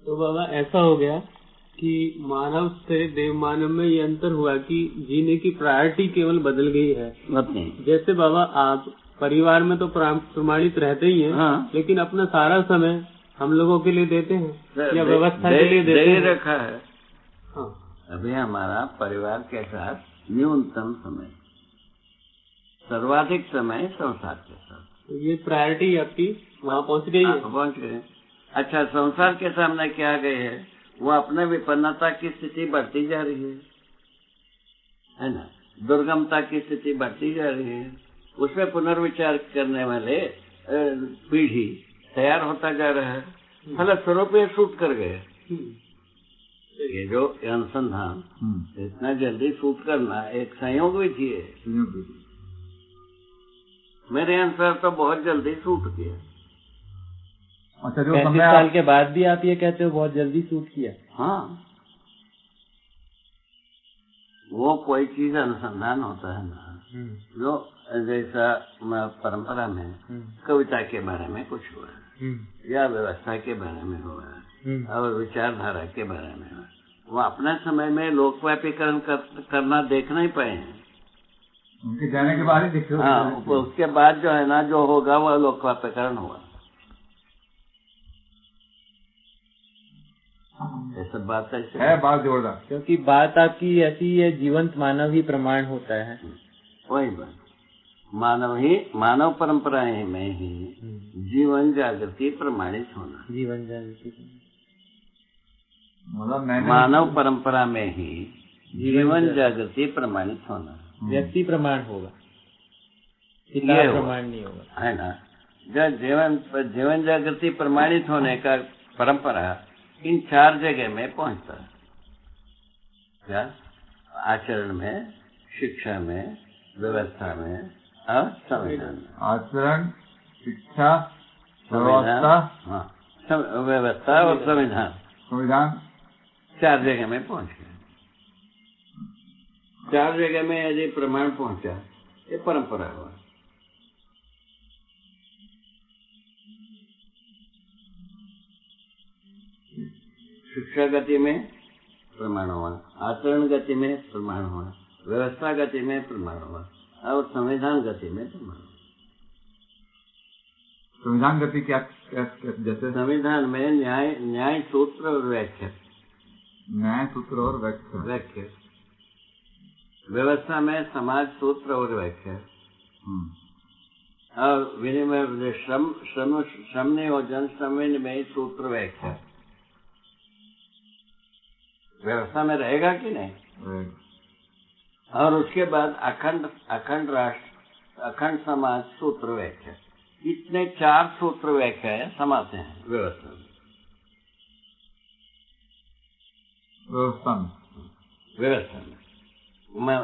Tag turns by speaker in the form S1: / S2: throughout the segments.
S1: तो बाबा ऐसा हो गया कि मानव से देव मानव में ये अंतर हुआ कि जीने की प्रायोरिटी केवल बदल गई है। जैसे बाबा आप परिवार में तो प्रमाणित रहते ही हैं,
S2: हाँ।
S1: लेकिन अपना सारा समय हम लोगों के लिए देते हैं या व्यवस्था के लिए देते हैं?
S2: रखा है। हाँ। अभी हमारा परिवार के साथ न्यूनतम समय, सर्वाधिक समय संसार के साथ।
S1: तो ये प्रायोरिटी आपकी वहाँ पहुँच गई है?
S2: पहुँच गए। अच्छा, संसार के सामने क्या गए है, वो अपने विपन्नता की स्थिति बढ़ती जा रही है ना, दुर्गमता की स्थिति बढ़ती जा रही है। उसमें पुनर्विचार करने वाले पीढ़ी तैयार होता जा रहा है। फलस्वरूप ये शूट कर गए। ये जो अनुसंधान इतना जल्दी शूट करना एक संयोग विधि है। मेरे अनुसार तो बहुत जल्दी शूट किया।
S3: अच्छा, जो
S1: 35 साल के बाद भी आप ये कहते हो बहुत जल्दी शूट किया?
S2: हाँ, वो कोई चीज अनुसंधान होता है ना, जो जैसा परंपरा में कविता के बारे में कुछ हुआ या व्यवस्था के बारे में हुआ और विचारधारा के बारे में हुआ, वो अपने समय में लोकव्यापीकरण करना देख नहीं पाए हैं।
S3: उनके जाने के बाद ही देखते हो।
S2: हाँ, उसके बाद जो है ना, जो होगा वह लोकव्यापीकरण हुआ। ऐसा बात है
S3: बात जोरदार,
S1: क्योंकि बात आपकी ऐसी है, जीवंत मानव ही प्रमाण होता है।
S2: वही बात, मानव परंपराएं में ही जीवन जागृति प्रमाणित होना।
S1: जीवन जागृति
S2: मानव परंपरा में ही जीवन जागृति प्रमाणित होना।
S1: व्यक्ति प्रमाण होगा, किताब प्रमाण नहीं होगा,
S2: है ना। जब जीवन जागृति प्रमाणित होने का परंपरा इन 4 जगह में पहुंचता है। क्या? आचरण में, शिक्षा में, व्यवस्था में और संविधान में।
S3: आचरण, शिक्षा, व्यवस्था,
S2: हाँ, व्यवस्था और संविधान 4 जगह में पहुंच गए। 4 जगह में यदि प्रमाण पहुंचा, ये परंपरा हुआ। शिक्षा गति में प्रमाण हुआ, आचरण गति में प्रमाण हुआ, व्यवस्था गति में प्रमाण हुआ और संविधान गति में प्रमाण हुआ।
S3: संविधान गति क्या? जैसे
S2: संविधान में न्याय सूत्र और व्याख्या।
S3: न्याय सूत्र और व्याख्या।
S2: व्यवस्था में समाज सूत्र और व्याख्या और विनिमय, श्रम नियोजन, श्रम विनिमय सूत्र व्याख्या। व्यवस्था में रहेगा कि नहीं? और उसके बाद अखंड राष्ट्र, अखंड समाज सूत्र व्याख्या। इतने 4 सूत्र व्याख्याएं समाते हैं व्यवस्था में।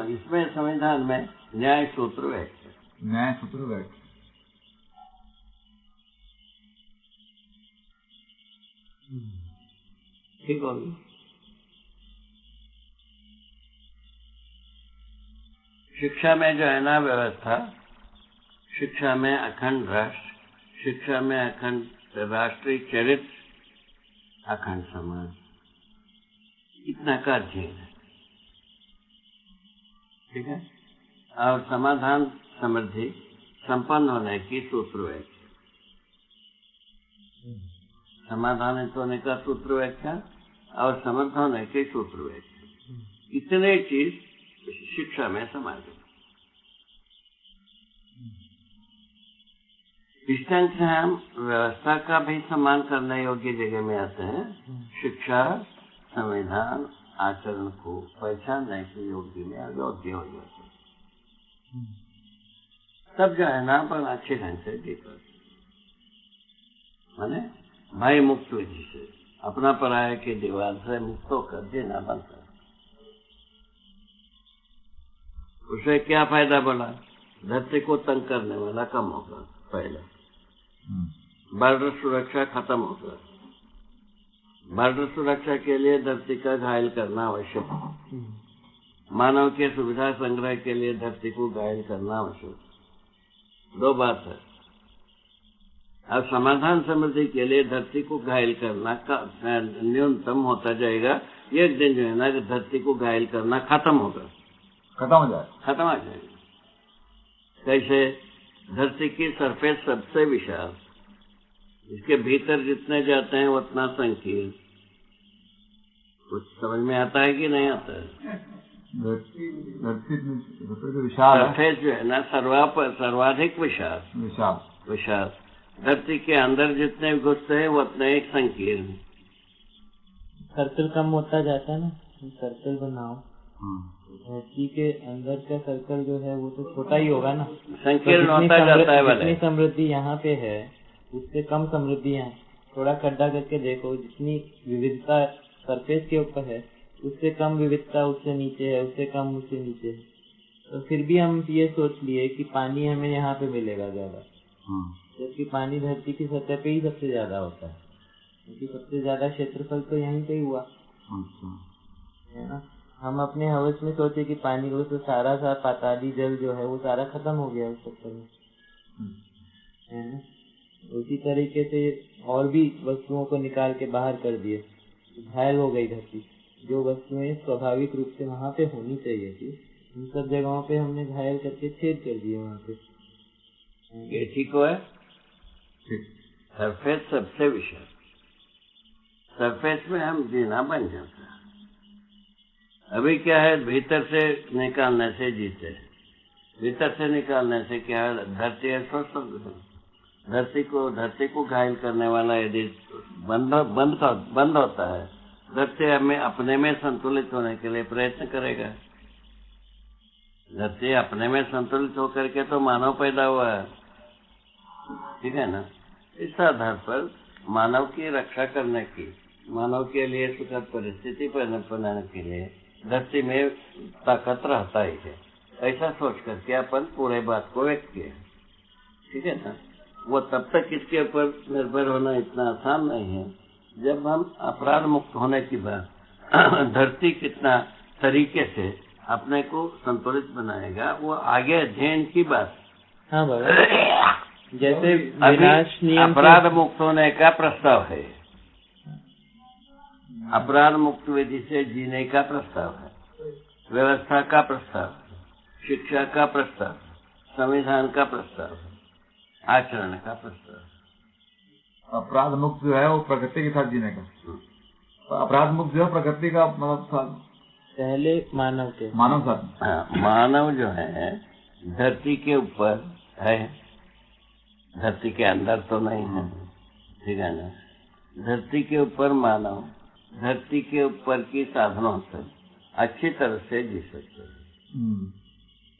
S2: इसमें संविधान में न्याय सूत्र व्याख्या। ठीक होगी। शिक्षा में जो है ना व्यवस्था, शिक्षा में अखंड राष्ट्र, शिक्षा में अखंड राष्ट्रीय चरित्र, अखंड समाज, इतना का अध्ययन है। ठीक है। और समाधान समृद्धि संपन्न होने की सूत्र व्याख्या, समाधानित होने का सूत्र व्याख्या और समर्थ होने की सूत्र व्याख्या, इतने चीज शिक्षा में समा गए। इस ढंग से हम व्यवस्था का भी सम्मान करने योग्य जगह में आते हैं। शिक्षा, संविधान, आचरण को पहचानने के योग्य में अयोग्य हो जाते हैं। तब जो है ना अपन अच्छे ढंग से जी पाते, माने भय मुक्त विधि से, अपना पराये की दीवार से मुक्त होकर जीना बनता है। उसे क्या फायदा बोला? धरती को तंग करने वाला कम होगा। पहला, बॉर्डर सुरक्षा खत्म होगा। बॉर्डर सुरक्षा के लिए धरती का घायल करना आवश्यक है। मानव के सुविधा संग्रह के लिए धरती को घायल करना आवश्यक। 2 बात है। अब समाधान समृद्धि के लिए धरती को घायल करना न्यूनतम होता जाएगा। एक दिन जो है ना धरती को घायल करना खत्म होगा,
S3: खत्म हो जाएगा।
S2: कैसे? धरती की सरफेस सबसे विशाल, इसके भीतर जितने जाते हैं उतना संकीर्ण। कुछ समझ में आता है कि नहीं आता है?
S3: धरती विशाल
S2: सरफेस जो है ना सर्वाधिक विशाल। धरती के अंदर जितने घुसते हैं वो उतने एक संकीर्ण।
S1: सर्कल कम होता जाता है ना, सर्कल बनाओ। धरती के अंदर का सर्कल जो है वो तो छोटा ही होगा ना,
S2: संकीर्ण होता जाता है।
S1: जितनी समृद्धि यहाँ पे है उससे कम समृद्धि यहाँ। थोड़ा खड्डा करके देखो, जितनी विविधता सरफेस के ऊपर है उससे कम विविधता उससे नीचे है, उससे कम उससे नीचे है। तो फिर भी हम ये सोच लिए कि पानी हमें यहाँ पे मिलेगा ज्यादा, जबकि पानी धरती की सतह पे ही सबसे ज्यादा होता है, क्योंकि सबसे ज्यादा क्षेत्रफल तो यहीं पे ही हुआ है ना। हम अपने हवस में सोचे कि पानी को तो सारा पाताली जल जो है वो सारा खत्म हो गया उस चक्कर में, है ना। उसी तरीके से और भी वस्तुओं को निकाल के बाहर कर दिए, घायल हो गई धरती। जो वस्तुएं स्वाभाविक रूप से वहाँ पे होनी चाहिए थी, उन सब जगहों पे हमने घायल करके छेद कर दिए वहाँ पे।
S2: ये ठीक है। सरफेस सबसे विशाल, सरफेस में हम जीना बन जाता है। अभी क्या है, भीतर से निकालने से जीते, भीतर से निकालने से क्या है, धरती है स्वस्थ। धरती को घायल करने वाला यदि बंद होता है, धरती हमें अपने में संतुलित होने के लिए प्रयत्न करेगा। धरती अपने में संतुलित होकर के तो मानव पैदा हुआ है, ठीक है ना। इस आधार पर मानव की रक्षा करने की, मानव के लिए सुखद परिस्थिति बनाने के लिए धरती में ताकत रहता ही है, ऐसा सोच करके अपन पूरे बात को व्यक्त किया, ठीक है ना। वो तब तक इसके ऊपर निर्भर होना इतना आसान नहीं है। जब हम अपराध मुक्त होने के बाद धरती कितना तरीके से अपने को संतुलित बनाएगा वो आगे अध्ययन की बात।
S1: हाँ बाबा, जैसे विनाश नियम
S2: अपराध मुक्त होने का प्रस्ताव है, अपराध मुक्त विधि से जीने का प्रस्ताव है, व्यवस्था का प्रस्ताव, शिक्षा का प्रस्ताव, संविधान का प्रस्ताव, आचरण का प्रस्ताव।
S3: अपराध मुक्त जो है वो प्रकृति के साथ जीने का, अपराध मुक्त जो है प्रकृति का मतलब
S1: पहले मानव
S3: साथ।
S2: हाँ, मानव जो है धरती के ऊपर है, धरती के अंदर तो नहीं है, ठीक है ना। धरती के ऊपर मानव धरती के ऊपर की साधनों से अच्छी तरह से जी सकते हैं।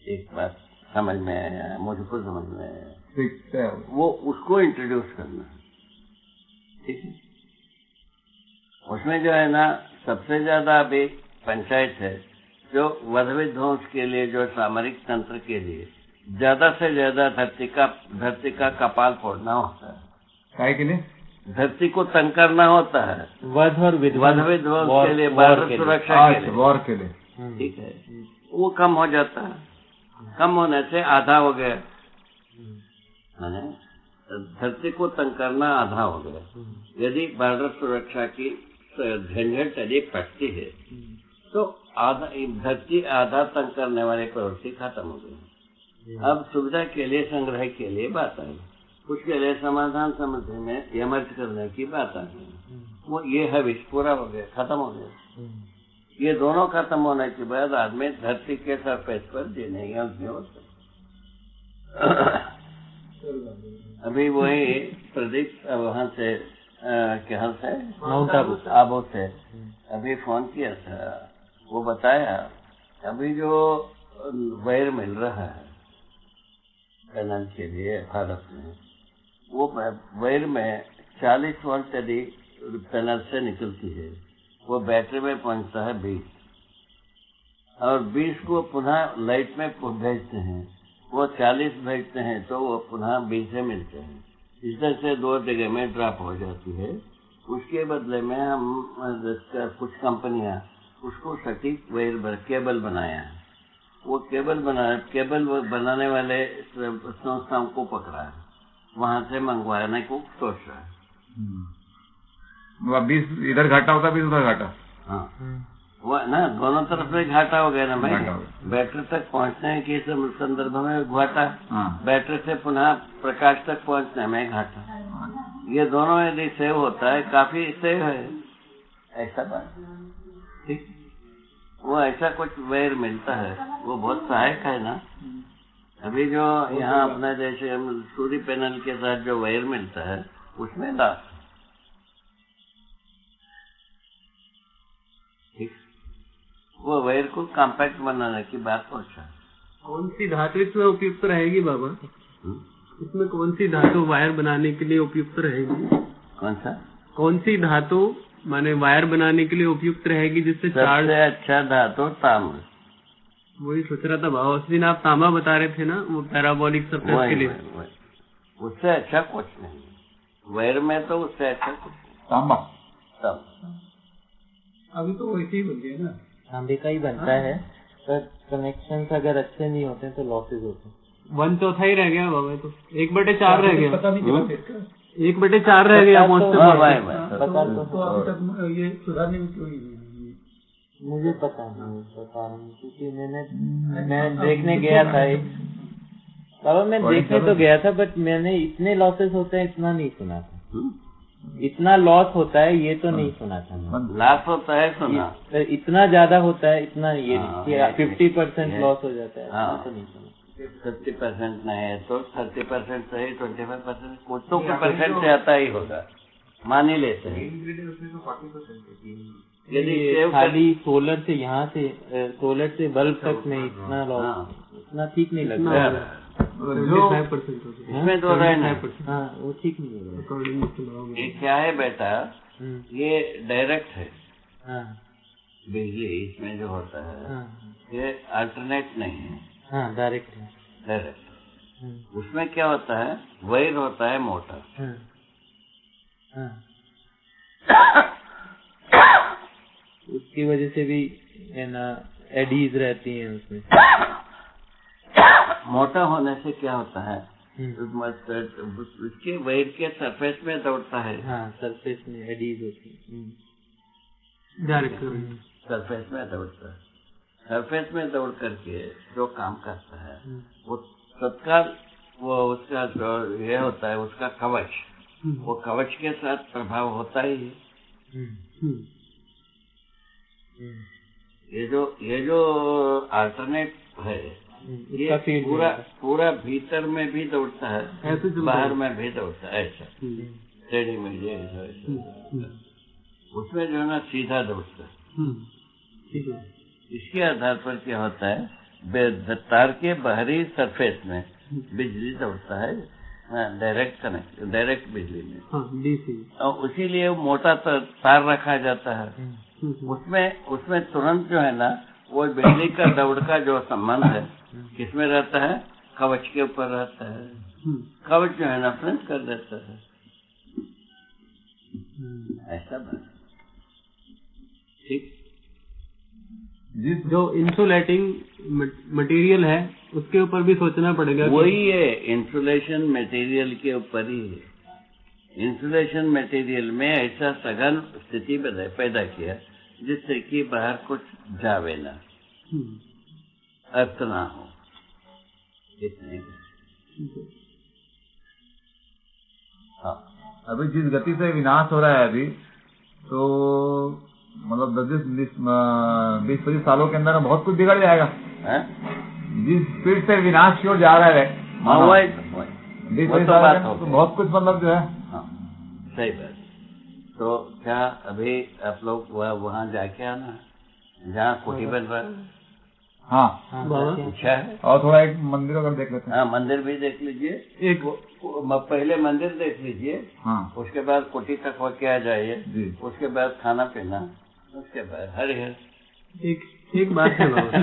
S2: एक बात समझ में आया, मुझको समझ में आया, वो उसको इंट्रोड्यूस करना, ठीक है। उसमें जो है ना सबसे ज्यादा अभी पंचायत है जो वध विध्वंस के लिए, जो सामरिक तंत्र के लिए ज्यादा से ज्यादा धरती का कपाल फोड़ना होता है।
S3: काय के लिए?
S2: धरती को तंग करना होता है,
S1: वध विध्वंस
S2: के लिए, भारत सुरक्षा के लिए,
S3: वॉर के लिए,
S2: ठीक है। वो कम हो जाता है, कम होने से आधा हो गया, धरती को तंग करना आधा हो गया। यदि भारत सुरक्षा की झंझट यदि फटती है तो धरती आधा तंग करने वाली प्रवृत्ति खत्म हो गई। अब सुविधा के लिए, संग्रह के लिए बात आई, उसके लिए समाधान समृद्धि में यमर्थ करने की बात आ गई। वो ये है विष पूरा हो गया, खत्म हो गया। ये दोनों खत्म होने के बाद आदमी धरती के सरफेस पर जीने योग्य होता। अभी वही प्रदीप वहाँ से क्या से
S1: माउंट
S2: आबू से अभी फोन किया था, वो बताया अभी जो वायर मिल रहा है पैनल के लिए भारत में, वो वायर में 40 वोल्ट यदि पैनल से निकलती है, वो बैटरी में पहुंचता है 20, और 20 को पुनः लाइट में भेजते हैं, वो 40 भेजते हैं तो वो पुनः 20 से मिलते हैं। इस तरह से दो जगह में ड्रॉप हो जाती है। उसके बदले में हम कुछ कंपनियां उसको सटीक वायर केबल बनाया है। वो केबल बनाने वाले संस्थाओं को पकड़ा है, वहां से मंगवाने को सोच रहा है।
S3: 20 इधर घाटा होता, 20 उधर घाटा।
S2: हाँ, वो ना दोनों तरफ से घाटा हो गया ना भाई। बैटरी तक पहुंचने के संदर्भ में घाटा, बैटरी से पुनः प्रकाश तक पहुंचने में घाटा। ये दोनों यदि सेव होता है, काफी सेव है, ऐसा बात ठीक। वो ऐसा कुछ वायर मिलता है, वो बहुत सहायक है ना। अभी जो यहाँ अपना जैसे सूर्य पैनल के साथ जो वायर मिलता है, उसमें लाभ ठीक। वो वायर को कॉम्पैक्ट बनाने की बात पहुंचा।
S1: कौन सी धातु इसमें उपयुक्त रहेगी बाबा? इसमें कौन सी धातु वायर बनाने के लिए उपयुक्त रहेगी?
S2: कौन सी
S1: धातु माने वायर बनाने के लिए उपयुक्त रहेगी, जिससे चार्ज?
S2: सबसे अच्छा धातु तांबा।
S1: वही सोच रहा था बाबा, उस दिन आप तांबा बता रहे थे ना, वो पैराबोलिक सरफेस के लिए।
S2: उससे अच्छा कुछ नहीं, वायर में तो उससे अच्छा कुछ नहीं।
S3: तांबा
S1: अभी तो वैसे ही बन गया ना,
S4: तांबे का ही बनता है, पर कनेक्शन अगर अच्छे नहीं होते तो लॉसेज होते हैं।
S1: 1/4 ही रह गया बाबा, तो 1/4 रह गया।
S3: पता नहीं चला इसका।
S1: 1/4 रह गया
S4: तो
S1: ये सुधारने में क्यों नहीं?
S4: मुझे पता नहीं, क्योंकि मैं देखने गया था बाबा, मैं देखने तो गया था, बट मैंने इतने लॉसेस होते हैं इतना नहीं सुना था। इतना लॉस होता है ये तो नहीं सुना था।
S2: लॉस होता है सुना,
S4: इतना ज्यादा होता है इतना ये 50% लॉस हो जाता है, तो नहीं सुना।
S2: 50% नहीं है तो 30% सही, 25% कुछ तो परसेंट से आता ही होगा, मान ही लेते हैं।
S4: यदि खाली सोलर से यहाँ से सोलर से बल्ब तक में इतना लॉस, इतना ठीक नहीं लगता है।
S2: इसमें तो रहना,
S4: हाँ वो ठीक नहीं है।
S2: ये क्या है बेटा, ये डायरेक्ट है बिजली, इसमें जो होता है ये अल्टरनेट नहीं है।
S4: हाँ डायरेक्ट है,
S2: डायरेक्ट। उसमें क्या होता है, वायर होता है मोटा,
S4: उसकी वजह से भी है ना एडीज रहती हैं उसमें।
S2: मोटा होने से क्या होता है, उसके वायर के सरफेस में दौड़ता है।
S4: हाँ सरफेस में एडीज होती है,
S2: सरफेस में दौड़ता है। सरफेस में दौड़ करके जो काम करता है वो तत्काल वो उसका जो ये होता है उसका कवच, वो कवच के साथ प्रभाव होता ही है। ये जो अल्टरनेट है ये पूरा भीतर में भी दौड़ता है, बाहर में भी दौड़ता है, ऐसा श्रेणी में ये उसमें जो है ना सीधा दौड़ता है। इसके आधार पर क्या होता है, तार के बाहरी सरफेस में बिजली दौड़ता है, डायरेक्ट बिजली में, और इसीलिए मोटा तार रखा जाता है। उसमें तुरंत जो है ना वो बिजली का दौड़ का जो संबंध है किसमें रहता है, कवच के ऊपर रहता है। कवच जो है ना फ्रेंच कर देता है, ऐसा बात ठीक।
S1: जो इंसुलेटिंग मटेरियल है उसके ऊपर भी सोचना पड़ेगा।
S2: वही है, इंसुलेशन मटेरियल के ऊपर ही है। इंसुलेशन मटेरियल में ऐसा सघन स्थिति पैदा किया जिससे कि बाहर कुछ जावे ना, अर्थ ना हो, इतने।
S3: हाँ, अभी जिस गति से विनाश हो रहा है अभी, तो मतलब 20-25 सालों के अंदर बहुत कुछ बिगड़ जाएगा। जिस स्पीड से विनाश की ओर जा रहा है 20-25 साल में, तो बहुत कुछ मतलब जो है।
S2: हाँ, सही बात। तो क्या अभी आप लोग वहाँ जाके आना, जहाँ कुटी बन रहा है?
S3: हाँ
S2: अच्छा है।
S3: और थोड़ा एक मंदिर अगर देख लेते हैं।
S2: हाँ, मंदिर भी देख लीजिए। एक पहले मंदिर देख लीजिए,
S3: हाँ, उसके बाद
S2: कुटी तक होके आ जाइए, उसके बाद खाना पीना, उसके बाद हरि हर।
S1: एक बात है बाबा।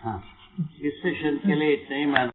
S2: हाँ, इस सेशन के लिए इतना ही मान